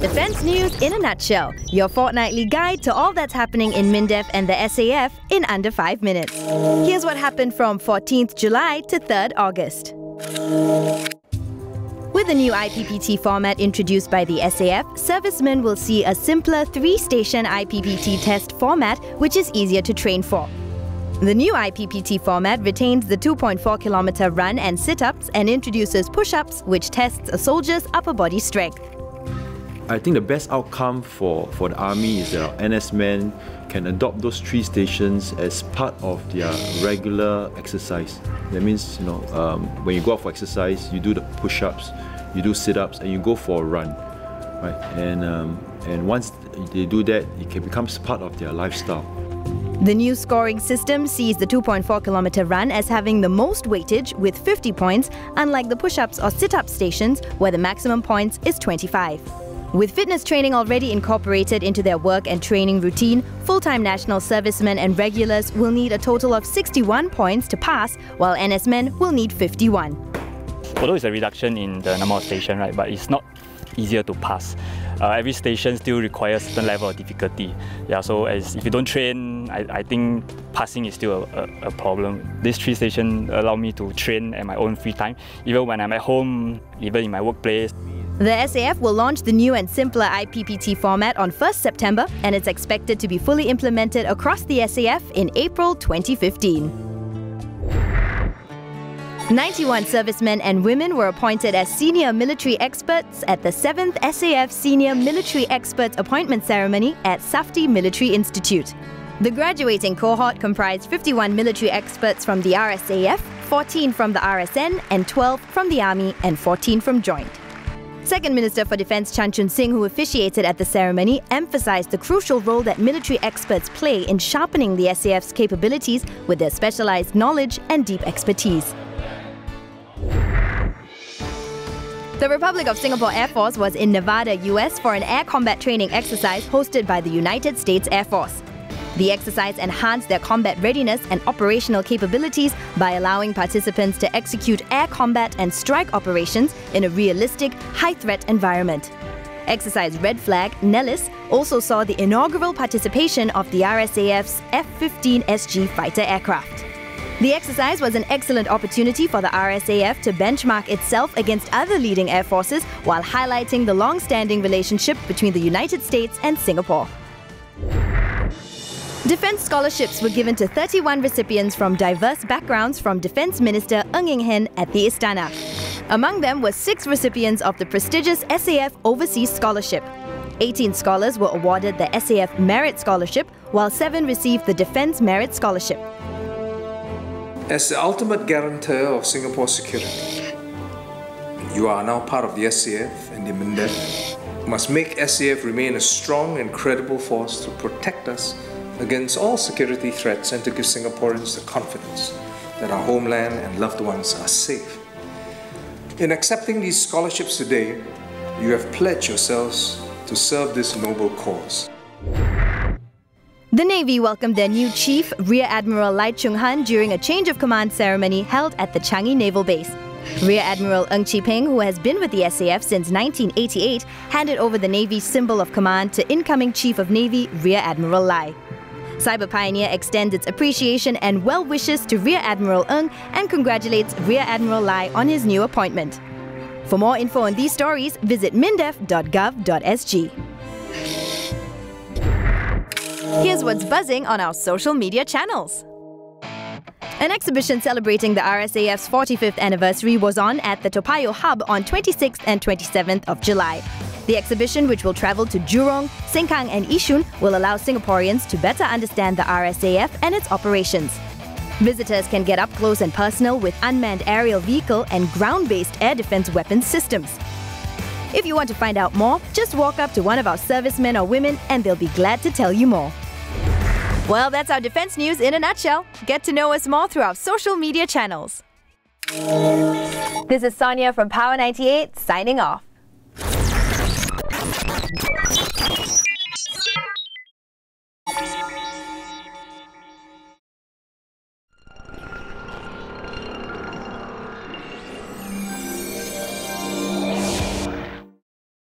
Defense news in a nutshell. Your fortnightly guide to all that's happening in MINDEF and the SAF in under 5 minutes. Here's what happened from 14th July to 3rd August. With the new IPPT format introduced by the SAF, servicemen will see a simpler 3-station IPPT test format which is easier to train for. The new IPPT format retains the 2.4-kilometer run and sit-ups and introduces push-ups which tests a soldier's upper body strength. I think the best outcome for the Army is that our NS men can adopt those 3 stations as part of their regular exercise. That means, when you go out for exercise, you do the push-ups, you do sit-ups, and you go for a run, right? And once they do that, it becomes part of their lifestyle. The new scoring system sees the 2.4-kilometer run as having the most weightage with 50 points, unlike the push-ups or sit-up stations where the maximum points is 25. With fitness training already incorporated into their work and training routine, full-time national servicemen and regulars will need a total of 61 points to pass, while NS men will need 51. Although it's a reduction in the number of stations, right, but it's not easier to pass. Every station still requires a certain level of difficulty. Yeah, so if you don't train, I think passing is still a problem. These 3 stations allow me to train at my own free time, even when I'm at home, even in my workplace. The SAF will launch the new and simpler IPPT format on 1st September, and it's expected to be fully implemented across the SAF in April 2015. 91 servicemen and women were appointed as senior military experts at the 7th SAF Senior Military Experts Appointment Ceremony at Safti Military Institute. The graduating cohort comprised 51 military experts from the RSAF, 14 from the RSN, and 12 from the Army, and 14 from Joint. Second Minister for Defence Chan Chun Sing, who officiated at the ceremony, emphasised the crucial role that military experts play in sharpening the SAF's capabilities with their specialised knowledge and deep expertise. The Republic of Singapore Air Force was in Nevada, US for an air combat training exercise hosted by the United States Air Force. The exercise enhanced their combat readiness and operational capabilities by allowing participants to execute air combat and strike operations in a realistic, high-threat environment. Exercise Red Flag, Nelis, also saw the inaugural participation of the RSAF's F-15SG fighter aircraft. The exercise was an excellent opportunity for the RSAF to benchmark itself against other leading air forces while highlighting the long-standing relationship between the United States and Singapore. Defence scholarships were given to 31 recipients from diverse backgrounds from Defence Minister Ng Eng Hen at the Istana. Among them were 6 recipients of the prestigious SAF Overseas Scholarship. 18 scholars were awarded the SAF Merit Scholarship, while 7 received the Defence Merit Scholarship. As the ultimate guarantor of Singapore's security, you are now part of the SAF and the MINDEF. Must make SAF remain a strong and credible force to protect us against all security threats and to give Singaporeans the confidence that our homeland and loved ones are safe. In accepting these scholarships today, you have pledged yourselves to serve this noble cause. The Navy welcomed their new Chief, Rear Admiral Lai Chung Han, during a change of command ceremony held at the Changi Naval Base. Rear Admiral Ng Chi Peng, who has been with the SAF since 1988, handed over the Navy's symbol of command to incoming Chief of Navy, Rear Admiral Lai. Cyber Pioneer extends its appreciation and well wishes to Rear Admiral Ng and congratulates Rear Admiral Lai on his new appointment. For more info on these stories, visit mindef.gov.sg. Here's what's buzzing on our social media channels. An exhibition celebrating the RSAF's 45th anniversary was on at the Toa Payoh Hub on 26th and 27th of July. The exhibition, which will travel to Jurong, Sengkang and Yishun, will allow Singaporeans to better understand the RSAF and its operations. Visitors can get up close and personal with unmanned aerial vehicle and ground-based air defense weapons systems. If you want to find out more, just walk up to one of our servicemen or women and they'll be glad to tell you more. Well, that's our defense news in a nutshell. Get to know us more through our social media channels. This is Sonia from Power 98, signing off.